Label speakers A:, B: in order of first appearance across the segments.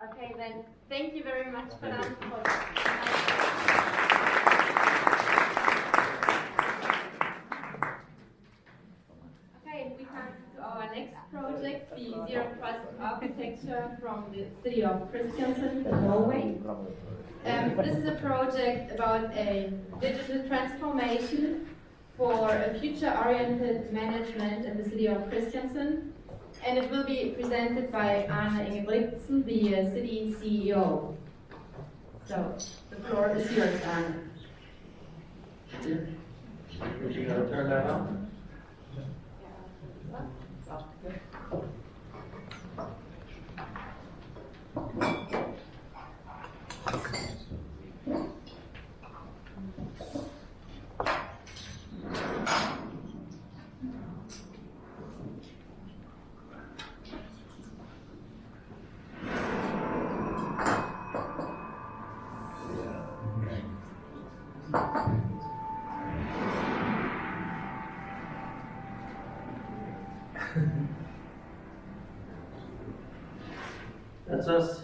A: Okay, then thank you very much for that. Okay, we come to our next project, the Zero Trust Architecture from the city of Kristiansund, Norway. This is a project about a digital transformation for a future-oriented management in the city of Kristiansund, and it will be presented by Arne Ingebrigtsen, the city CEO. So, the floor is yours, Arne.
B: Would you gotta turn that on? That's us.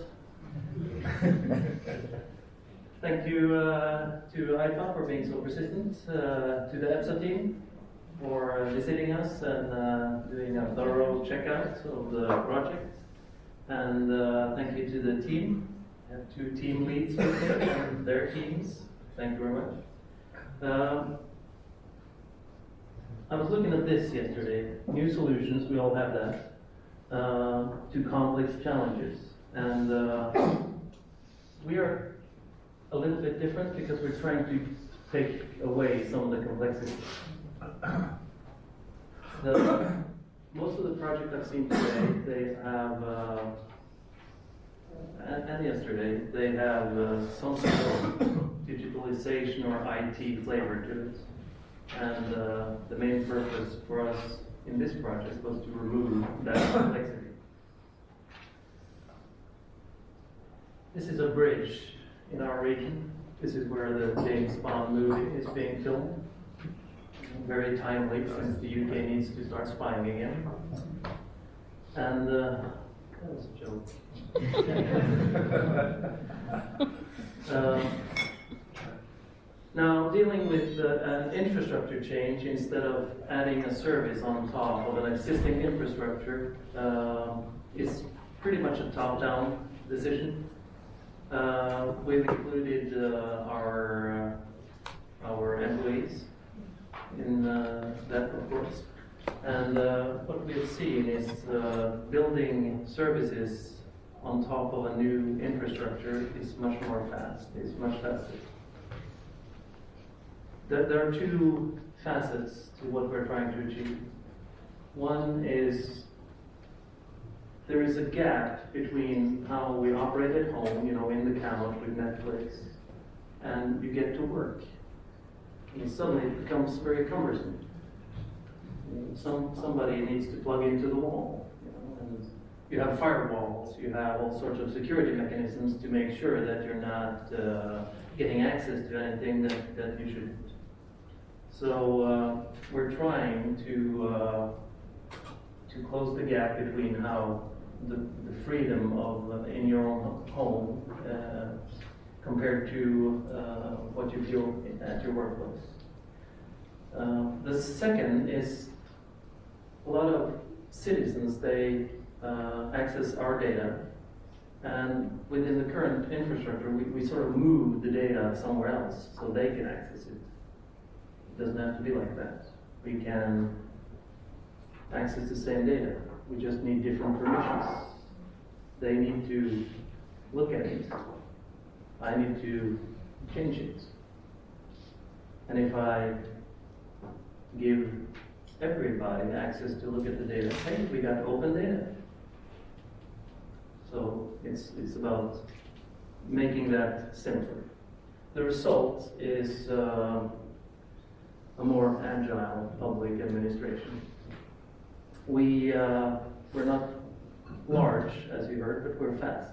B: Thank you to WiFi for being so persistent, to the EPSA team for visiting us and doing a thorough checkout of the project. And thank you to the team. I have two team leads with me and their teams. Thank you very much. I was looking at this yesterday. New solutions, we all have that, to complex challenges. And we are a little bit different because we're trying to take away some of the complexity. Most of the projects I've seen today, they have, and yesterday, they have some sort of digitalization or IT flavor to it. And the main purpose for us in this project was to remove that complexity. This is a bridge in our region. This is where the James Bond movie is being filmed. Very timely since the UK needs to start spying again. And that was a joke. Now, dealing with an infrastructure change instead of adding a service on top of an existing infrastructure is pretty much a top-down decision. We've included our employees in that, of course. And what we've seen is building services on top of a new infrastructure is much more fast, is much faster. There are two facets to what we're trying to achieve. One is there is a gap between how we operate at home, in the couch with Netflix, and you get to work. And suddenly it becomes very cumbersome. Somebody needs to plug into the wall. And you have firewalls, you have all sorts of security mechanisms to make sure that you're not getting access to anything that you shouldn't. So we're trying to close the gap between how the freedom of in your own home compared to what you feel at your workplace. The second is a lot of citizens, they access our data, and within the current infrastructure we sort of move the data somewhere else so they can access it. It doesn't have to be like that. We can access the same data. We just need different permissions. They need to look at it. I need to change it. And if I give everybody access to look at the data, hey, we got open data. So it's about making that simpler. The result is a more agile public administration. We're not large, as you heard, but we're fast.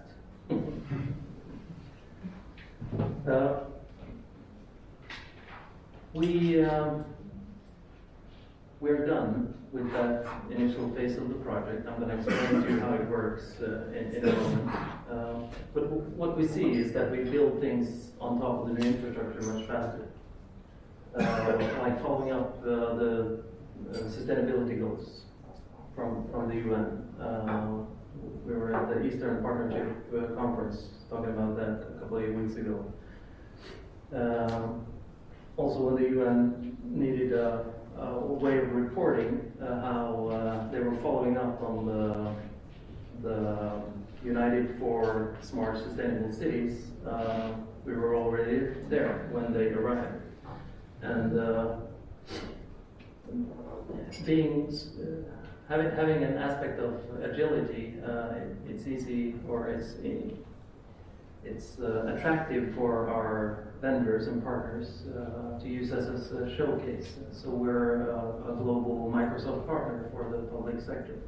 B: We're done with that initial phase of the project. I'm going to explain to you how it works in a moment. what we see is that we build things on top of the new infrastructure much faster. Like following up the sustainability goals from the UN. We were at the Eastern Partnership Conference talking about that a couple of weeks ago. Also, when the UN needed a way of reporting how they were following up on the United for Smart Sustainable Cities, we were already there when they arrived. And having an aspect of agility, it's easy, or it's attractive for our vendors and partners to use us as a showcase. So we're a global Microsoft partner for the public sector.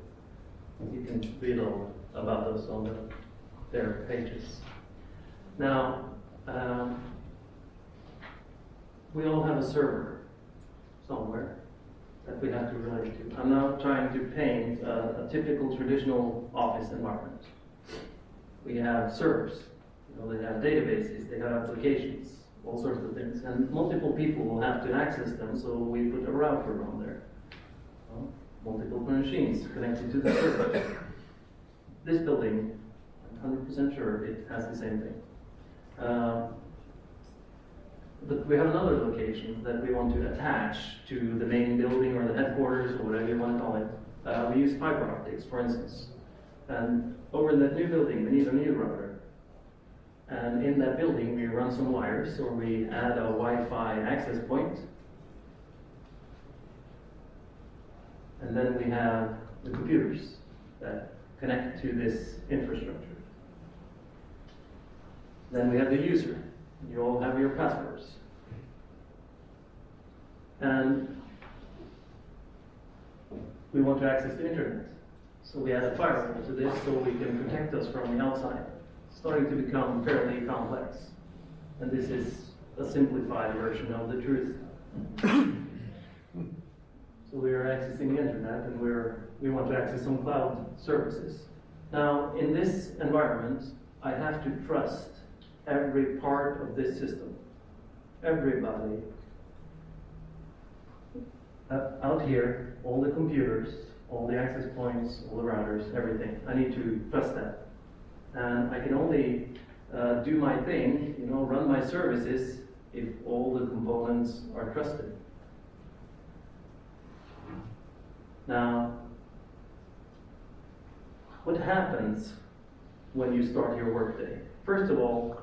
B: You can read all about those on their pages. Now, we all have a server somewhere that we have to relate to. I'm now trying to paint a typical traditional office environment. We have servers, they have databases, they have applications, all sorts of things, and multiple people will have to access them, so we put a router on there. Multiple machines connected to the server. This building, I'm 100% sure it has the same thing. But we have another location that we want to attach to the main building or the headquarters or whatever you want to call it. We use fiber optics, for instance. And over in that new building, we need a new router. And in that building, we run some wires, or we add a Wi-Fi access point. And then we have the computers that connect to this infrastructure. Then we have the user. You all have your passwords. And we want to access the internet. So we add a firewall to this so we can protect us from the outside. It's starting to become fairly complex. And this is a simplified version of the truth. So we are accessing the internet, and we want to access some cloud services. Now, in this environment, I have to trust every part of this system. Everybody. Out here, all the computers, all the access points, all the routers, everything. I need to trust that. And I can only do my thing, run my services, if all the components are trusted. Now, what happens when you start your workday? First of all,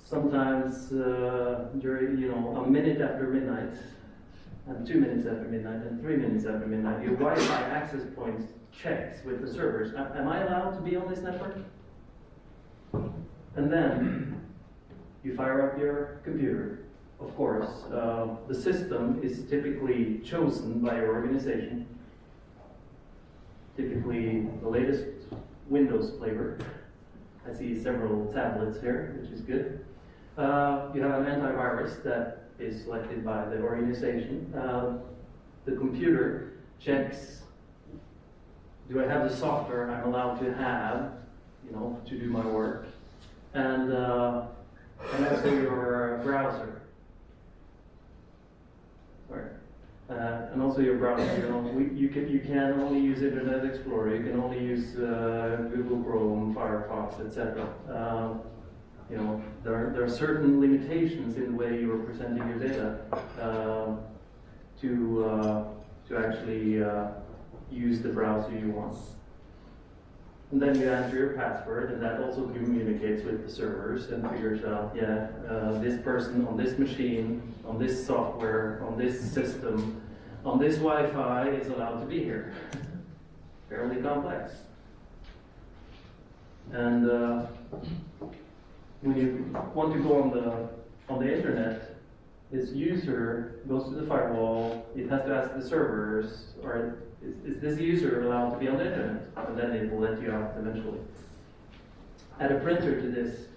B: sometimes during, a minute after midnight, and 2 minutes after midnight, and 3 minutes after midnight, your Wi-Fi access point checks with the servers. Am I allowed to be on this network? And then you fire up your computer. Of course, the system is typically chosen by your organization. Typically the latest Windows flavor. I see several tablets here, which is good. You have an antivirus that is selected by the organization. The computer checks, do I have the software I'm allowed to have, to do my work? And also your browser. Sorry. And also your browser. You can only use Internet Explorer. You can only use Google Chrome, Firefox, etc. There are certain limitations in the way you are presenting your data to actually use the browser you want. And then you enter your password, and that also communicates with the servers and figures out, this person on this machine, on this software, on this system, on this Wi-Fi is allowed to be here. Fairly complex. And when you want to go on the internet, this user goes to the firewall. It has to ask the servers, or is this user allowed to be on the internet? And then it will let you out eventually. Add a printer to this.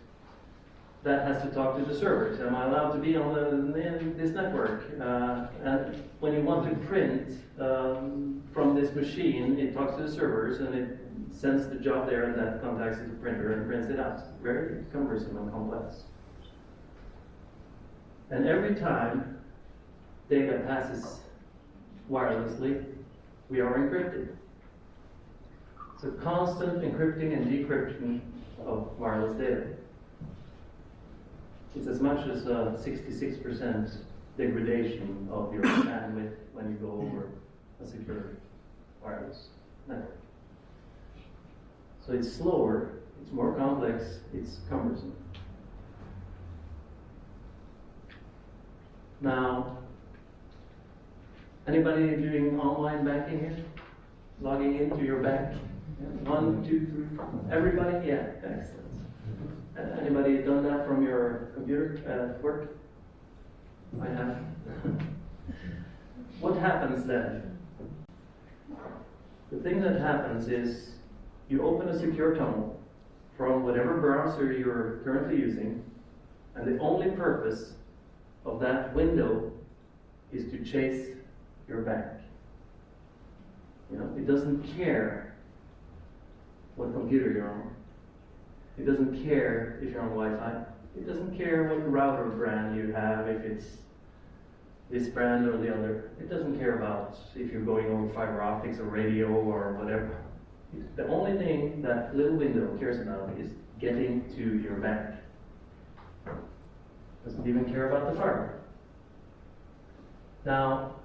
B: That has to talk to the servers. Am I allowed to be on this network? And when you want to print from this machine, it talks to the servers, and sends the job there, and that contacts the printer and prints it out. Very cumbersome and complex. And every time data passes wirelessly, we are encrypted. So constant encrypting and decryption of wireless data. It's as much as 66% degradation of your bandwidth when you go over a secure wireless network. So it's slower, it's more complex, it's cumbersome. Now, anybody doing online banking here? Logging into your bank? Yeah. 1, 2, 3, everybody? Yeah, excellent. Anybody done that from your computer at work? I have. What happens then? The thing that happens is you open a secure tunnel from whatever browser you're currently using, and the only purpose of that window is to chase your bank. You know, it doesn't care what computer you're on. It doesn't care if you're on Wi-Fi. It doesn't care what router brand you have, if it's this brand or the other. It doesn't care about if you're going over fiber optics or radio or whatever. The only thing that little window cares about is getting to your bank. Doesn't even care about the fiber. Now,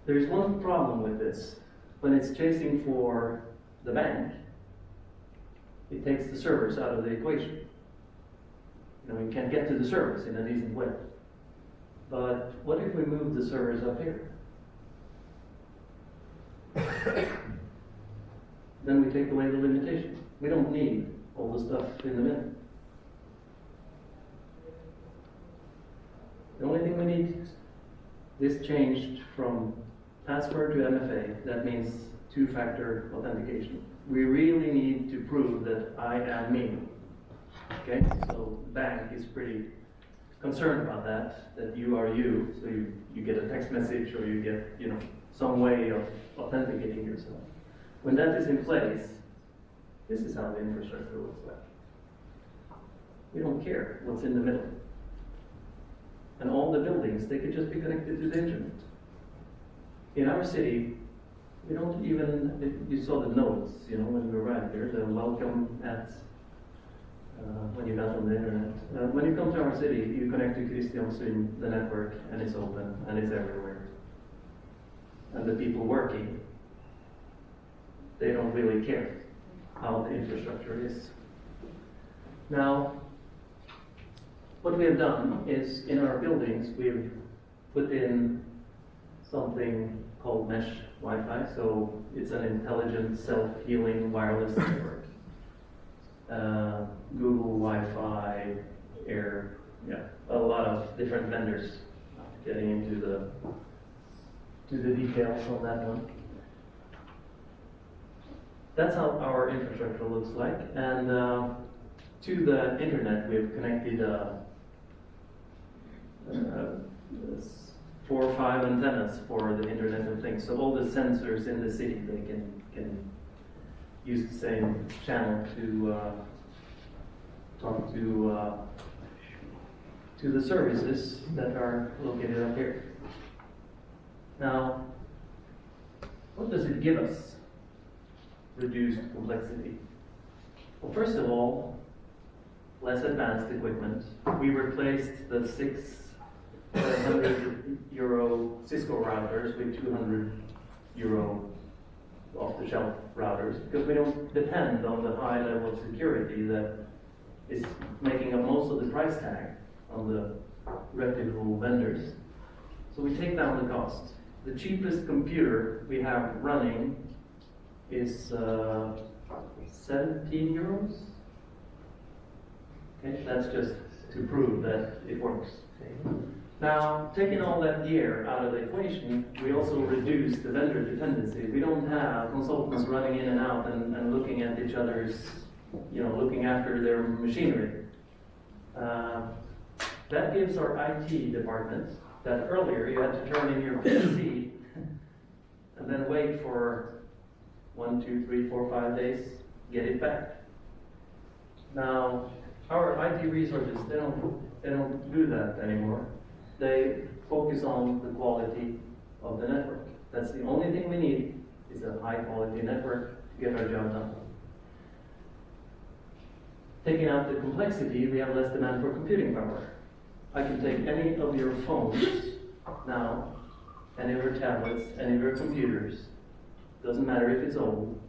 B: there's one problem with this. When it's chasing for the bank, it takes the servers out of the equation. You know, you can't get to the servers in a decent way. But what if we move the servers up here? Then we take away the limitation. We don't need all the stuff in the middle. The only thing we need, this changed from password to MFA. That means two-factor authentication. We really need to prove that I am me. Okay, so the bank is pretty concerned about that you are you. So you get a text message or you get, you know, some way of authenticating yourself. When that is in place, this is how the infrastructure looks like. We don't care what's in the middle. And all the buildings, they could just be connected to the internet. In our city, we don't even, you saw the notes, you know, when you arrived there, the welcome at, when you got on the internet. When you come to our city, you connect to Kristiansund, the network, and it's open, and it's everywhere. And the people working, they don't really care how the infrastructure is. Now, what we have done is, in our buildings, we've put in something called mesh Wi-Fi, so it's an intelligent, self-healing wireless network. Google Wi-Fi, Air, yeah, a lot of different vendors. Getting into the details on that one. That's how our infrastructure looks like, and to the internet we've connected 4 or 5 antennas for the Internet of Things. So all the sensors in the city, they can use the same channel to talk to the services that are located up here. Now, what does it give us? Reduced complexity. Well, first of all, less advanced equipment. We replaced the 600 euro Cisco routers with 200 euro off-the-shelf routers, because we don't depend on the high level of security that is making up most of the price tag on the reputable vendors. So we take down the cost. The cheapest computer we have running is 17 euros. Okay, that's just to prove that it works. Now, taking all that gear out of the equation, we also reduce the vendor dependency. We don't have consultants running in and out and looking at each other's, you know, looking after their machinery. That gives our IT department, that earlier you had to turn in your PC and then wait for 1, 2, 3, 4, 5 days, get it back. Now, our IT resources, they don't do that anymore. They focus on the quality of the network. That's the only thing we need, is a high quality network to get our job done. Taking out the complexity, we have less demand for computing power. I can take any of your phones now, any of your tablets, any of your computers, doesn't matter if it's old,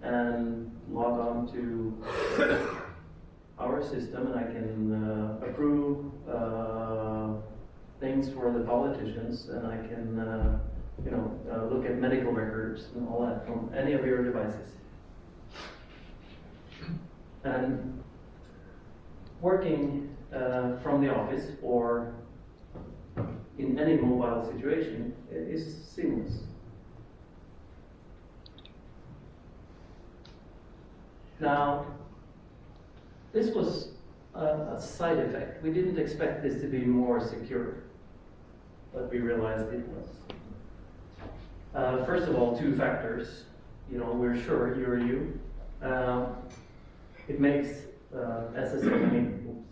B: and log on to our system, and I can approve things for the politicians, and I can look at medical records and all that from any of your devices. And working from the office or in any mobile situation is seamless. Now, this was a side effect. We didn't expect this to be more secure, but we realized it was. First of all, 2 factors. We're sure you're you. It makes SSO,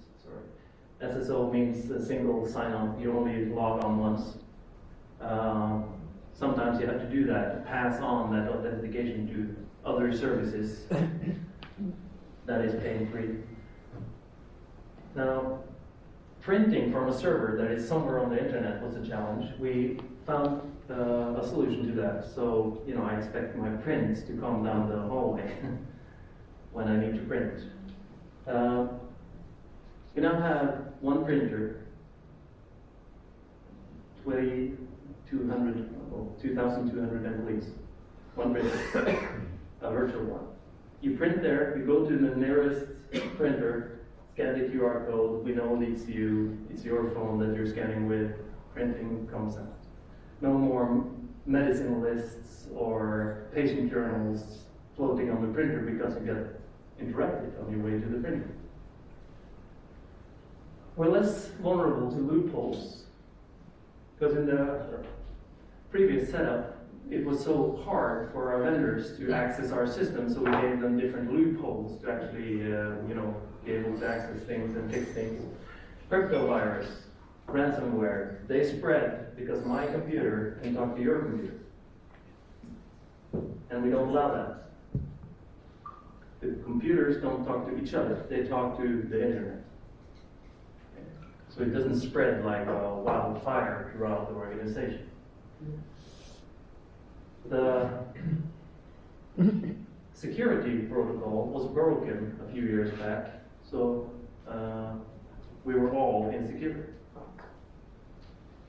B: SSO means a single sign-on. You only log on once. Sometimes you have to do that to pass on that authentication to other services that is pain-free. Now, printing from a server that is somewhere on the internet was a challenge. We found a solution to that. So, I expect my prints to come down the hallway when I need to print. We now have one printer, 2,200 employees, one printer, a virtual one. You print there, you go to the nearest printer, scan the QR code, we know it's you, it's your phone that you're scanning with, printing comes out. No more medicine lists or patient journals floating on the printer because you get interrupted on your way to the printer. We're less vulnerable to loopholes because in the previous setup, it was so hard for our vendors to access our system, so we gave them different loopholes to actually, be able to access things and fix things. Cryptovirus, ransomware, they spread because my computer can talk to your computer. And we don't allow that. The computers don't talk to each other, they talk to the internet. So it doesn't spread like a wildfire throughout the organization. The security protocol was broken a few years back, so we were all insecure.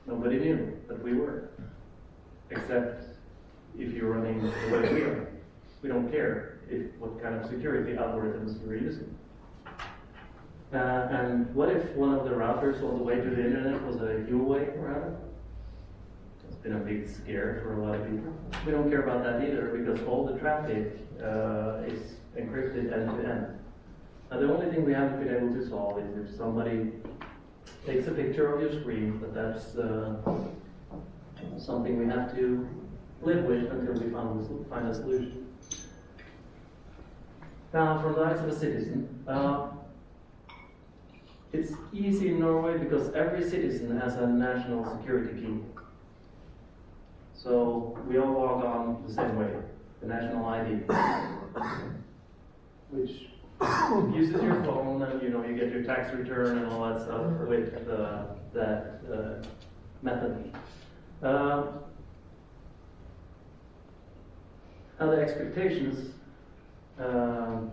B: Nobody knew that we were, except if you're running the way we are. We don't care what kind of security algorithms you're using. And what if one of the routers on the way to the internet was a Huawei router? It's been a big scare for a lot of people. We don't care about that either because all the traffic is encrypted end to end. Now the only thing we haven't been able to solve is if somebody takes a picture of your screen, but that's something we have to live with until we find a solution. Now, from the eyes of a citizen, it's easy in Norway because every citizen has a national security key. So we all log on the same way, the national ID, which uses your phone and you get your tax return and all that stuff with that method. Now the expectations are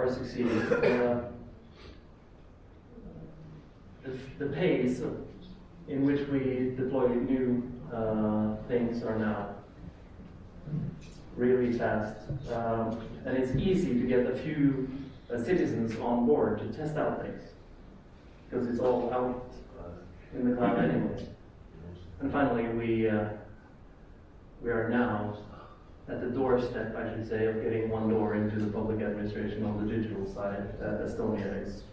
B: succeeding. The pace in which we deploy new things are now really fast. And it's easy to get a few citizens on board to test out things because it's all out in the cloud anyway. And finally, we are now at the doorstep, I should say, of getting one door into the public administration on the digital side. Estonia is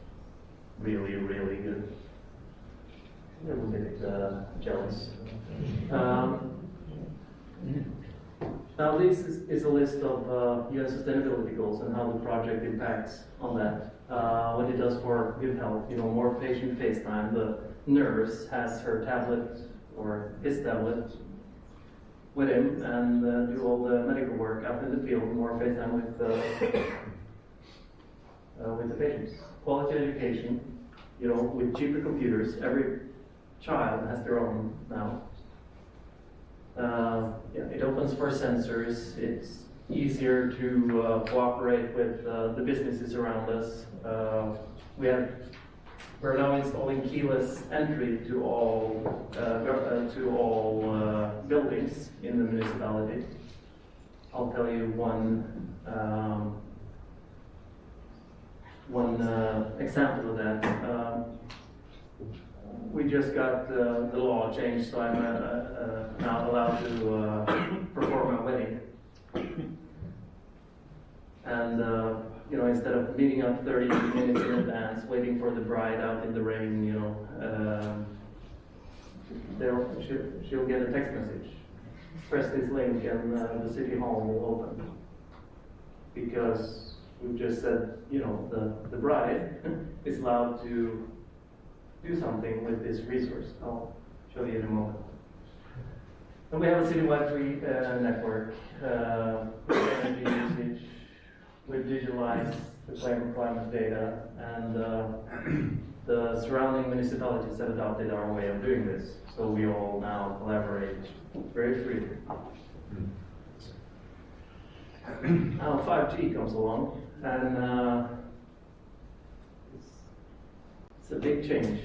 B: really, really good. A little bit jealous. Now this is a list of UN sustainability goals and how the project impacts on that. What it does for good health, more patient face time. The nurse has her tablet or his tablet with him and do all the medical work out in the field, more face time with the patients. Quality education, with cheaper computers. Every child has their own now. It opens for sensors. It's easier to cooperate with the businesses around us. We're now installing keyless entry to all buildings in the municipality. I'll tell you one example of that. We just got the law changed, so I'm now allowed to perform a wedding. And instead of meeting up 30 minutes in advance, waiting for the bride out in the rain, she'll get a text message. Press this link and the city hall will open. Because we've just said, the bride is allowed to do something with this resource. I'll show you in a moment. And we have a citywide free network with energy usage. We've digitalized the climate data, and the surrounding municipalities have adopted our way of doing this. So we all now collaborate very freely. Now 5G comes along, and it's a big change.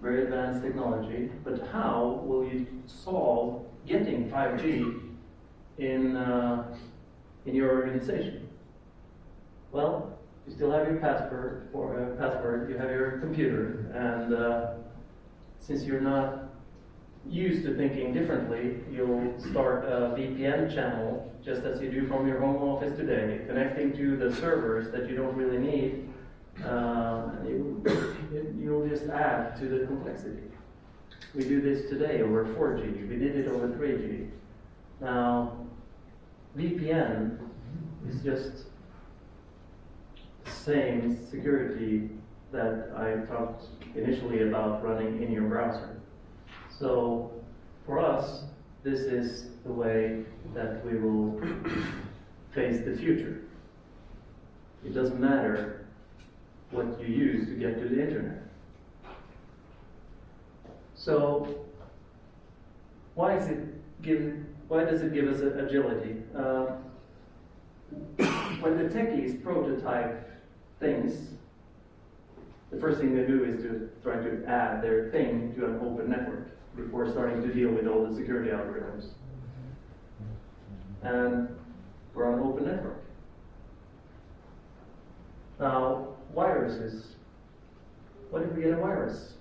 B: Very advanced technology, but how will you solve getting 5G in your organization? Well, you still have your password, you have your computer, and since you're not used to thinking differently, you'll start a VPN channel, just as you do from your home office today, connecting to the servers that you don't really need. You'll just add to the complexity. We do this today over 4G. We did it over 3G. Now, VPN is just the same security that I talked initially about running in your browser. So, for us, this is the way that we will face the future. It doesn't matter what you use to get to the internet. So, why does it give us agility? When the techies prototype things, the first thing they do is to try to add their thing to an open network before starting to deal with all the security algorithms. And we're on an open network. Now, viruses. What if we get a virus?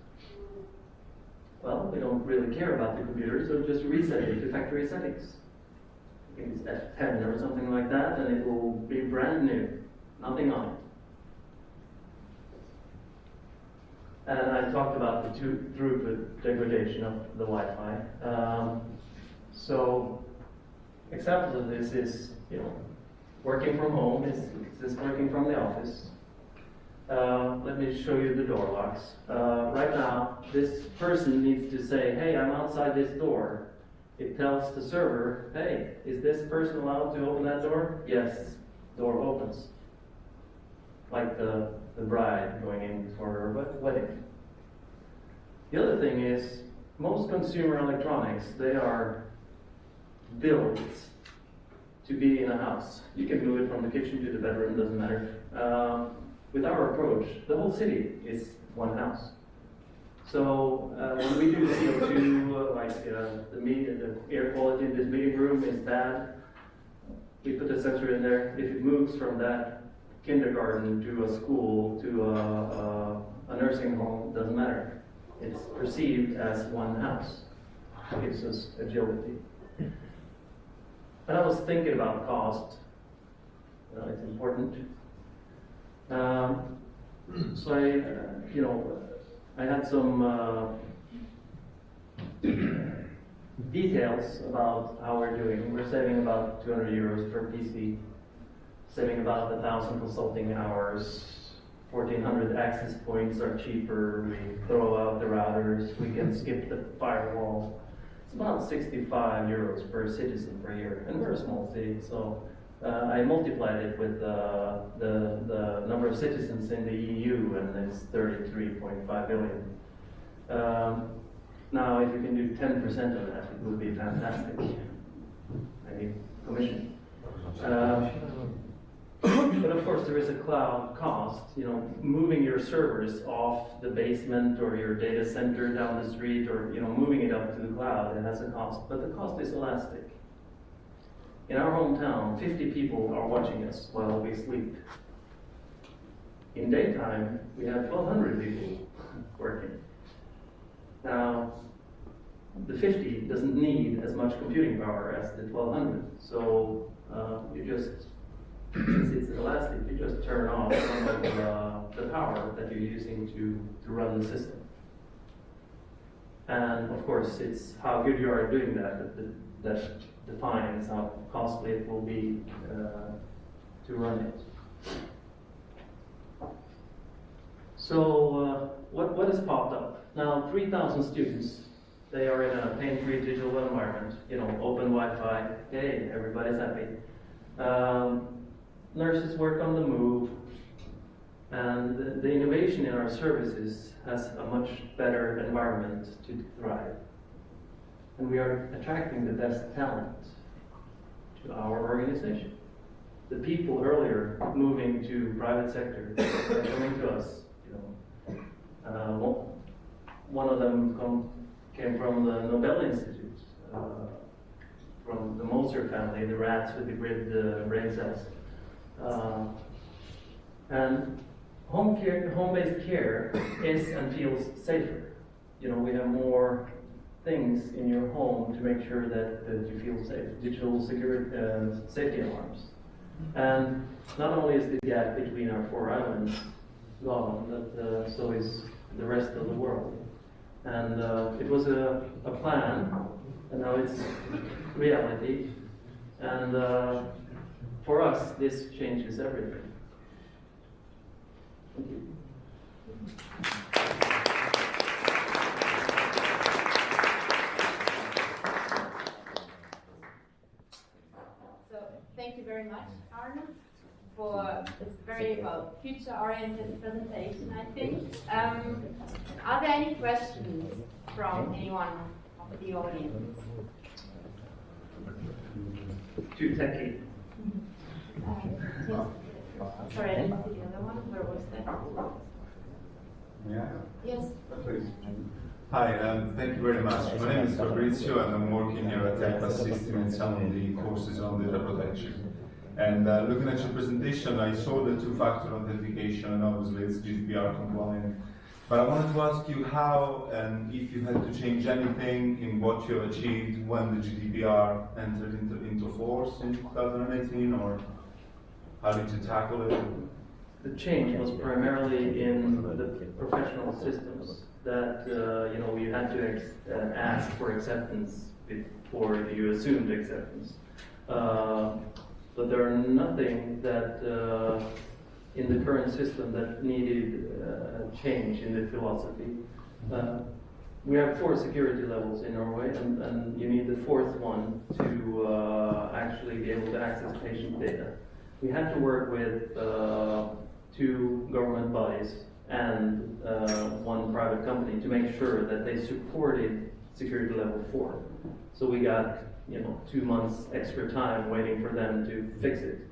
B: Well, we don't really care about the computer, so just reset it to factory settings. I think it's F10 or something like that, and it will be brand new. Nothing on it. And I talked about the throughput degradation of the Wi-Fi. So, examples of this is, working from home is working from the office. Let me show you the door locks. Right now, this person needs to say, hey, I'm outside this door. It tells the server, hey, is this person allowed to open that door? Yes, door opens. Like the bride going in for her wedding. The other thing is, most consumer electronics, they are built to be in a house. You can move it from the kitchen to the bedroom, doesn't matter. With our approach, the whole city is one house. So when we do CO2, the air quality in this meeting room is bad, we put a sensor in there. If it moves from that kindergarten to a school to a nursing home, doesn't matter. It's perceived as one house. It gives us agility. And I was thinking about cost. It's important. So I had some details about how we're doing. We're saving about 200 euros per PC, saving about 1,000 consulting hours, 1,400 access points are cheaper, we throw out the routers, we can skip the firewall. It's about 65 euros per citizen per year, and we're a small city, so I multiplied it with the number of citizens in the EU, and it's 33.5 billion. Now, if you can do 10% of that, it would be fantastic. Maybe commission. But of course, there is a cloud cost. You know, moving your servers off the basement or your data center down the street, or moving it up to the cloud, it has a cost. But the cost is elastic. In our hometown, 50 people are watching us while we sleep. In daytime, we have 1,200 people working. Now, the 50 doesn't need as much computing power as the 1,200. So since it's elastic, you just turn off some of the power that you're using to run the system. And of course, it's how good you are at doing that defines how costly it will be to run it. So what has popped up? Now, 3,000 students, they are in a pain-free digital environment, open Wi-Fi, hey, everybody's happy. Nurses work on the move, and the innovation in our services has a much better environment to thrive. And we are attracting the best talent to our organization. The people earlier moving to private sector are coming to us. One of them came from the Nobel Institute, from the Moser family, the rats with the grid brain cells. And home-based care is and feels safer. We have more things in your home to make sure that you feel safe. Digital security, safety alarms. And not only is the gap between our 4 islands gone, but so is the rest of the world. And it was a plan, and now it's reality. And for us, this changes everything. Thank you.
A: So thank you very much, Arne, for this very future-oriented presentation, I think. Are there any questions from anyone of the audience?
B: Too techy.
A: Yes. Sorry, I didn't see the other one. Where was that?
C: Yeah.
A: Yes.
C: Please. Hi, thank you very much. My name is Fabrizio, and I'm working here at EPSA assisting in some of the courses on data protection. And looking at your presentation, I saw the two-factor authentication, and obviously it's GDPR compliant. But I wanted to ask you how, and if you had to change anything in what you achieved when the GDPR entered into force in 2018, or how did you tackle it?
B: The change was primarily in the professional systems that you had to ask for acceptance before you assumed acceptance. But there are nothing that in the current system that needed change in the philosophy. We have 4 security levels in Norway, and you need the 4th one to actually be able to access patient data. We had to work with 2 government bodies and 1 private company to make sure that they supported security level 4. So we got 2 months extra time waiting for them to fix it.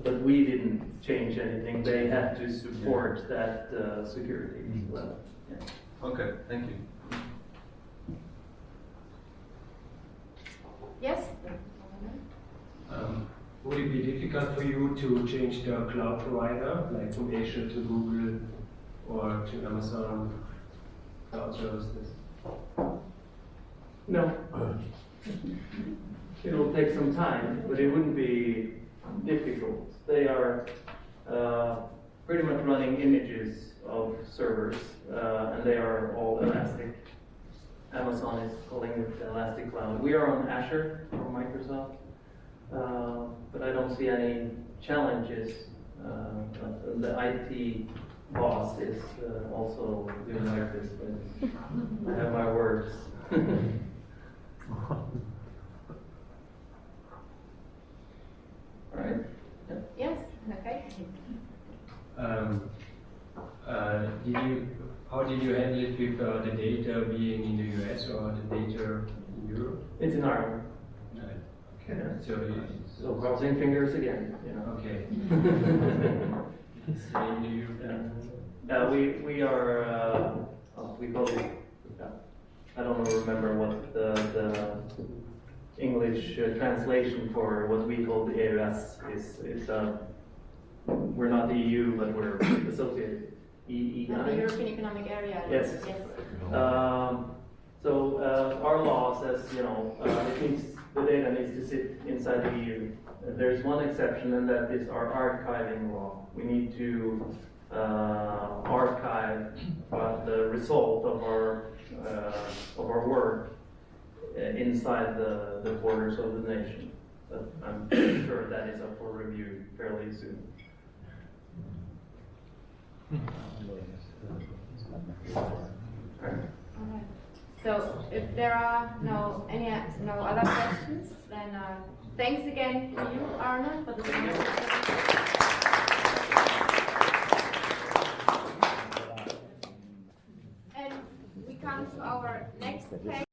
B: But we didn't change anything. They had to support that security level. Yeah.
C: Okay, thank you.
A: Yes?
D: Would it be difficult for you to change the cloud provider, like from Azure to Google or to Amazon cloud services?
B: No. It'll take some time, but it wouldn't be difficult. They are pretty much running images of servers, and they are all elastic. Amazon is calling it Elastic Cloud. We are on Azure from Microsoft, but I don't see any challenges. The IT boss is also doing like this, but I have my words. All right.
A: Yes, okay.
D: How did you handle it with the data being in the US or the data in Europe?
B: It's in Ireland.
D: Okay.
B: Yeah. So crossing fingers again, you know.
D: Okay. Same to you.
B: We are, we call it, I don't remember what the English translation for what we call the EUS is. We're not the EU, but we're associated.
A: The European Economic Area.
B: Yes. So our law says, you know, the data needs to sit inside the EU. There's one exception, and that is our archiving law. We need to archive the result of our work inside the borders of the nation. But I'm sure that is up for review fairly soon.
A: Alright. So if there are no other questions, then thanks again to you, Arne, for this wonderful presentation. And we come to our next page.